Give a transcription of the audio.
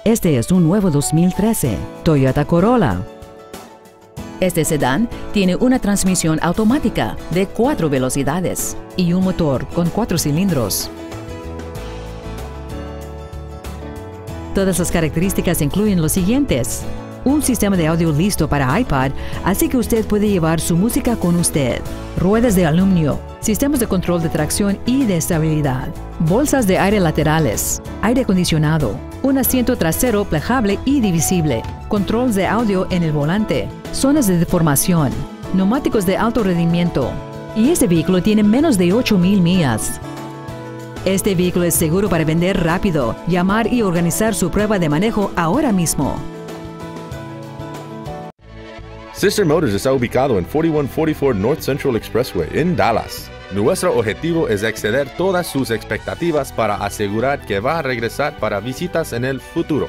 Este es un nuevo 2013 Toyota Corolla. Este sedán tiene una transmisión automática de 4 velocidades y un motor con 4 cilindros. Todas las características incluyen los siguientes: un sistema de audio listo para iPod, así que usted puede llevar su música con usted. Ruedas de aluminio, sistemas de control de tracción y de estabilidad, bolsas de aire laterales, aire acondicionado, un asiento trasero plegable y divisible, controles de audio en el volante, zonas de deformación, neumáticos de alto rendimiento. Y este vehículo tiene menos de 8,000 millas. Este vehículo es seguro para vender rápido. Llamar y organizar su prueba de manejo ahora mismo. Sister Motors está ubicado en 4144 North Central Expressway en Dallas. Nuestro objetivo es exceder todas sus expectativas para asegurar que va a regresar para visitas en el futuro.